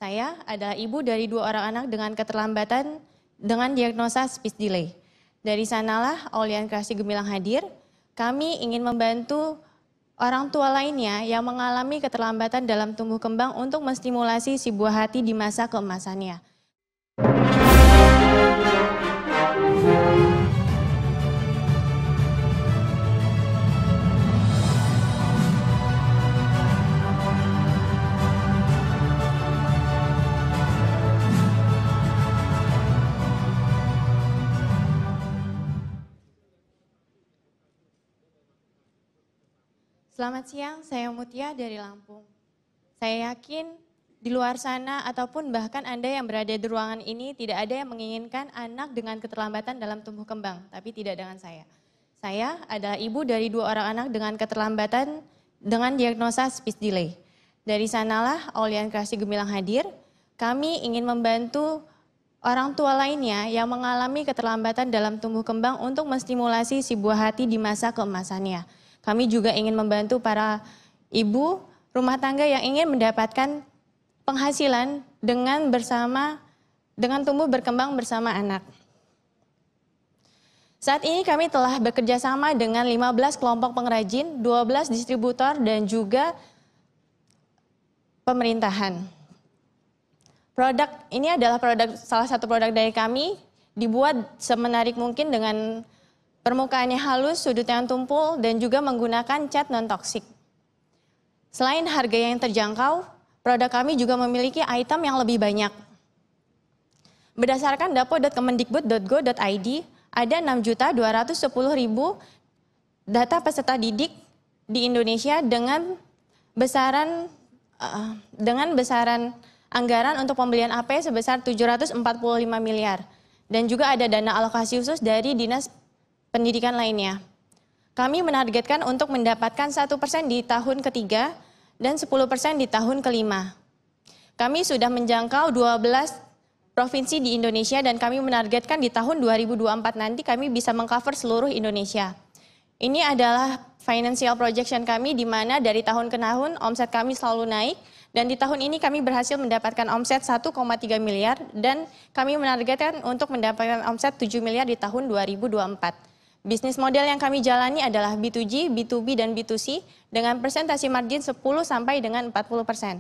Saya adalah ibu dari 2 orang anak dengan keterlambatan dengan diagnosa speech delay. Dari sanalah Aulian Kreasi Gemilang hadir. Kami ingin membantu orang tua lainnya yang mengalami keterlambatan dalam tumbuh kembang untuk menstimulasi si buah hati di masa keemasannya. Selamat siang, saya Mutia dari Lampung. Saya yakin di luar sana ataupun bahkan Anda yang berada di ruangan ini tidak ada yang menginginkan anak dengan keterlambatan dalam tumbuh kembang, tapi tidak dengan saya. Saya adalah ibu dari 2 orang anak dengan keterlambatan dengan diagnosa speech delay. Dari sanalah Aulian Kreasi Gemilang hadir. Kami ingin membantu orang tua lainnya yang mengalami keterlambatan dalam tumbuh kembang untuk menstimulasi si buah hati di masa keemasannya. Kami juga ingin membantu para ibu rumah tangga yang ingin mendapatkan penghasilan dengan tumbuh berkembang bersama anak. Saat ini kami telah bekerja sama dengan 15 kelompok pengrajin, 12 distributor dan juga pemerintahan. Produk ini adalah salah satu produk dari kami, dibuat semenarik mungkin dengan permukaannya halus, sudutnya yang tumpul, dan juga menggunakan cat non-toksik. Selain harga yang terjangkau, produk kami juga memiliki item yang lebih banyak. Berdasarkan dapo.kemendikbud.go.id, ada 6.210.000 data peserta didik di Indonesia dengan besaran anggaran untuk pembelian AP sebesar 745 miliar. Dan juga ada dana alokasi khusus dari Dinas Pendidikan lainnya. Kami menargetkan untuk mendapatkan 1% di tahun ketiga dan 10% di tahun kelima. Kami sudah menjangkau 12 provinsi di Indonesia dan kami menargetkan di tahun 2024 nanti kami bisa mengcover seluruh Indonesia. Ini adalah financial projection kami di mana dari tahun ke tahun omset kami selalu naik dan di tahun ini kami berhasil mendapatkan omset 1,3 miliar dan kami menargetkan untuk mendapatkan omset 7 miliar di tahun 2024. Bisnis model yang kami jalani adalah B2G, B2B, dan B2C dengan persentase margin 10 sampai dengan 40%.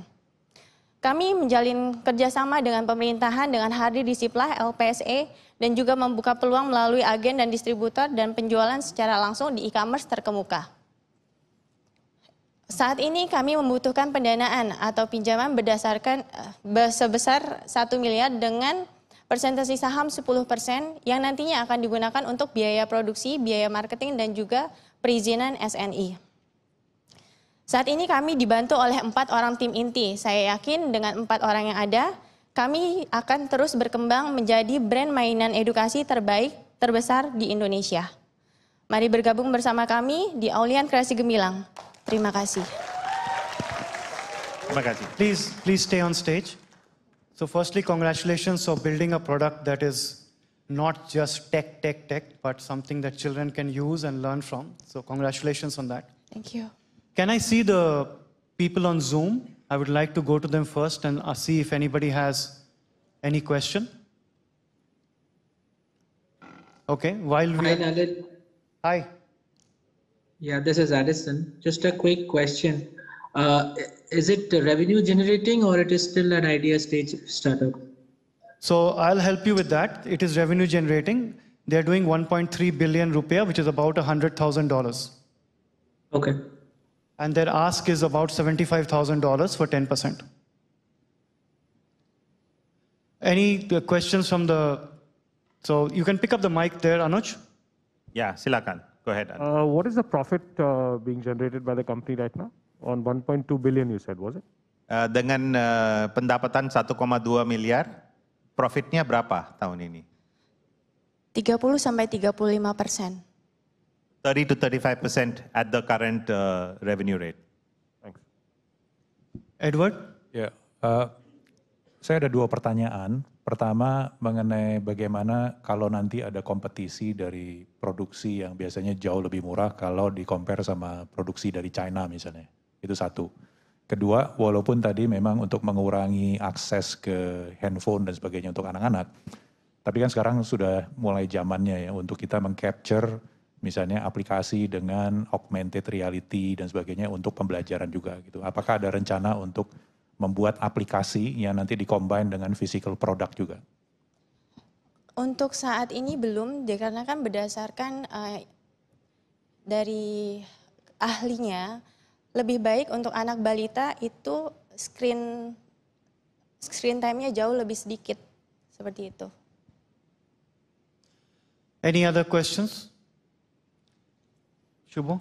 Kami menjalin kerjasama dengan pemerintahan dengan hadir di Siplah, LPSE, dan juga membuka peluang melalui agen dan distributor dan penjualan secara langsung di e-commerce terkemuka. Saat ini kami membutuhkan pendanaan atau pinjaman sebesar 1 miliar dengan persentase saham 10% yang nantinya akan digunakan untuk biaya produksi, biaya marketing, dan juga perizinan SNI. Saat ini kami dibantu oleh 4 orang tim inti. Saya yakin dengan 4 orang yang ada, kami akan terus berkembang menjadi brand mainan edukasi terbesar di Indonesia. Mari bergabung bersama kami di Aulian Kreasi Gemilang. Terima kasih. Terima kasih. Please stay on stage. So firstly, congratulations for building a product that is not just tech, but something that children can use and learn from. So congratulations on that. Thank you. Can I see the people on Zoom? I would like to go to them first and see if anybody has any question. Okay, while we Hi, Lalit. Hi. Yeah, this is Addison. Just a quick question. Is it revenue generating or it is still an idea stage startup? So I'll help you with that. It is revenue generating. They're doing 1.3 billion rupiah, which is about $100,000. Okay. And their ask is about $75,000 for 10%. Any questions from so you can pick up the mic there, Anuj. Ya, silakan. Go ahead. What is the profit being generated by the company right now? On 1.2 billion you said, was it? Dengan pendapatan 1,2 miliar, profitnya berapa tahun ini? 30 sampai 35%. 30 to 35% at the current revenue rate. Thanks. Edward? Ya, saya ada 2 pertanyaan. Pertama mengenai bagaimana kalau nanti ada kompetisi dari produksi yang biasanya jauh lebih murah kalau di compare sama produksi dari China misalnya. Itu satu. Kedua, walaupun tadi memang untuk mengurangi akses ke handphone dan sebagainya untuk anak-anak, tapi kan sekarang sudah mulai zamannya ya untuk kita meng-capture misalnya aplikasi dengan augmented reality dan sebagainya untuk pembelajaran juga gitu. Apakah ada rencana untuk membuat aplikasi yang nanti di-combine dengan physical product juga? Untuk saat ini belum, dikarenakan berdasarkan dari ahlinya, lebih baik untuk anak balita itu screen time-nya jauh lebih sedikit, seperti itu. Any other questions? Shubho?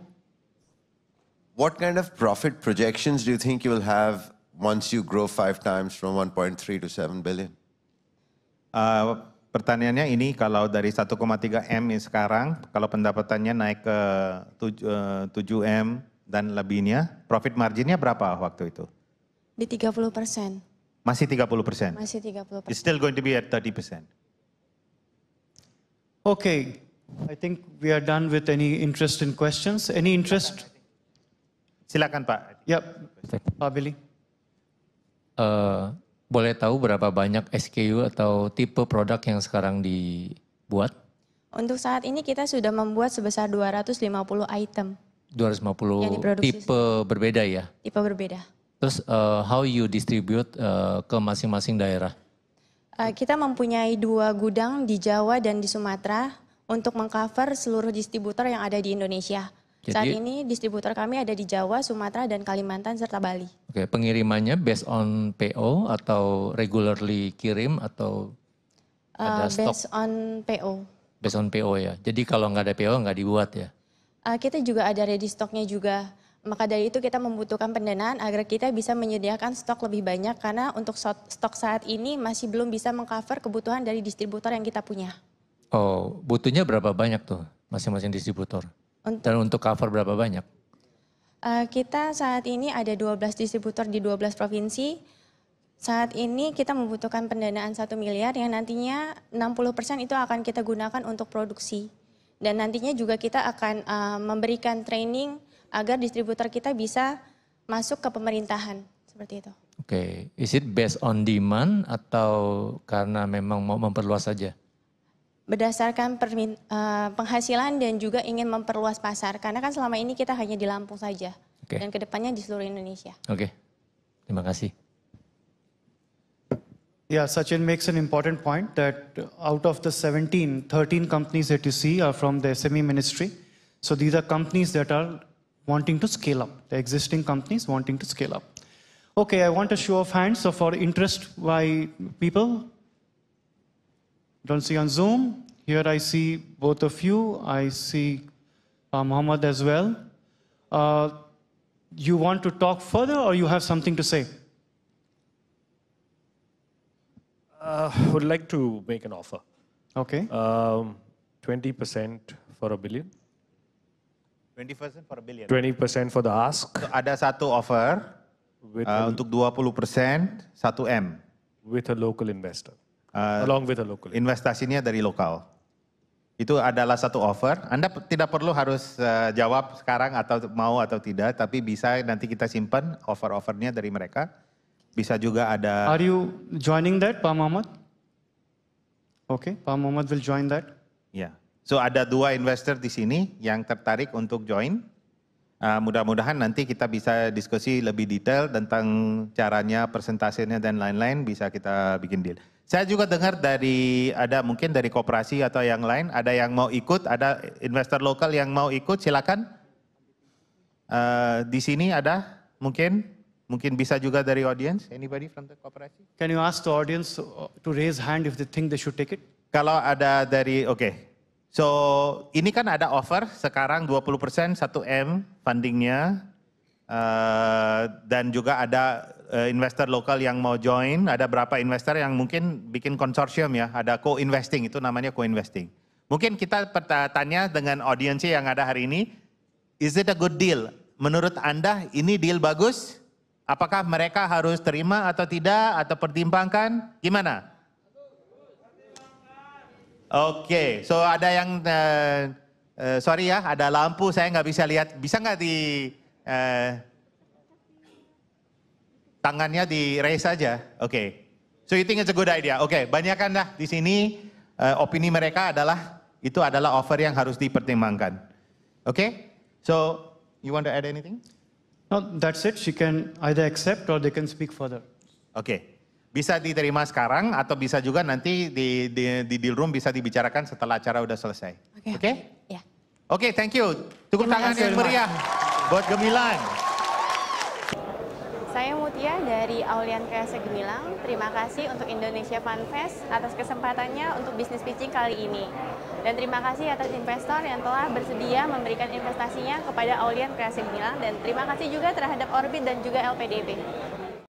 What kind of profit projections do you think you will have once you grow 5 times from 1.3 to 7 billion? Pertanyaannya ini kalau dari 1,3 M sekarang, kalau pendapatannya naik ke 7 M dan lebihnya, profit marginnya berapa waktu itu? Di 30%. Masih 30%? Masih 30%. It's still going to be at 30%. Okay, I think we are done with any interest in questions. Any interest? Silakan Pak. Yep, Pak Billy. Boleh tahu berapa banyak SKU atau tipe produk yang sekarang dibuat? Untuk saat ini kita sudah membuat sebesar 250 item. 250 tipe berbeda ya? Tipe berbeda. Terus how you distribute ke masing-masing daerah? Kita mempunyai 2 gudang di Jawa dan di Sumatera untuk mengcover seluruh distributor yang ada di Indonesia. Saat ini distributor kami ada di Jawa, Sumatera, dan Kalimantan, serta Bali. Oke, pengirimannya based on PO atau regularly kirim atau ada stok? Based on PO. Based on PO ya, jadi kalau nggak ada PO nggak dibuat ya? Kita juga ada ready stoknya juga. Maka dari itu kita membutuhkan pendanaan agar kita bisa menyediakan stok lebih banyak karena untuk stok saat ini masih belum bisa mengcover kebutuhan dari distributor yang kita punya. Oh, butuhnya berapa banyak tuh masing-masing distributor? Dan untuk cover berapa banyak? Kita saat ini ada 12 distributor di 12 provinsi. Saat ini kita membutuhkan pendanaan 1 miliar yang nantinya 60% itu akan kita gunakan untuk produksi. Dan nantinya juga kita akan memberikan training agar distributor kita bisa masuk ke pemerintahan, seperti itu. Oke, is it based on demand atau karena memang mau memperluas saja? Berdasarkan penghasilan dan juga ingin memperluas pasar, karena kan selama ini kita hanya di Lampung saja, dan kedepannya di seluruh Indonesia. Oke, terima kasih. Yeah, Sachin makes an important point that out of the 13 companies that you see are from the SME ministry. So these are companies that are wanting to scale up, the existing companies wanting to scale up. Okay, I want a show of hands of our interest by people. Don't see on Zoom. Here I see both of you. I see Mohammed as well. You want to talk further or you have something to say? Would like to make an offer. Okay. 20% for $1 billion. 20% for $1 billion. 20% for the ask. So, ada satu offer untuk 20% 1 M. With a local investor. Along with a local. Investasinya dari lokal. Itu adalah satu offer. Anda tidak perlu harus jawab sekarang atau mau atau tidak, tapi bisa nanti kita simpan offer-offernya dari mereka. Bisa juga ada. Are you joining that, Pak Muhammad? Okay, Pak Muhammad will join that. Ya, so ada 2 investor di sini yang tertarik untuk join. Mudah-mudahan nanti kita bisa diskusi lebih detail tentang caranya, persentasenya dan lain-lain. Bisa kita bikin deal. Saya juga dengar dari ada mungkin dari koperasi atau yang lain, ada yang mau ikut, ada investor lokal yang mau ikut, silakan. Di sini ada mungkin bisa juga dari audience. Anybody from the koperasi? Can you ask the audience to raise hand if they think they should take it? Kalau ada dari, So ini kan ada offer sekarang 20% 1 M fundingnya. Dan juga ada investor lokal yang mau join. Ada berapa investor yang mungkin bikin konsorsium ya. Ada co-investing, itu namanya co-investing. Mungkin kita tanya dengan audiensnya yang ada hari ini. Is it a good deal? Menurut Anda ini deal bagus? Apakah mereka harus terima atau tidak, atau pertimbangkan? Gimana? Oke, so ada yang, sorry ya, ada lampu saya nggak bisa lihat. Bisa nggak di, tangannya di raise saja. Oke. So you think it's a good idea? Oke, banyakkan dah di sini opini mereka adalah itu adalah offer yang harus dipertimbangkan. Oke? So you want to add anything? No, that's it. She can either accept or they can speak further. Oke. Bisa diterima sekarang atau bisa juga nanti di deal room bisa dibicarakan setelah acara udah selesai. Oke? Ya. Oke, thank you. Tepuk tangan yang meriah buat Gemilang. Saya Mutia dari Aulian Kreasi Gemilang. Terima kasih untuk Indonesia Fun Fest atas kesempatannya untuk bisnis pitching kali ini. Dan terima kasih atas investor yang telah bersedia memberikan investasinya kepada Aulian Kreasi Gemilang. Dan terima kasih juga terhadap Orbit dan juga LPDB.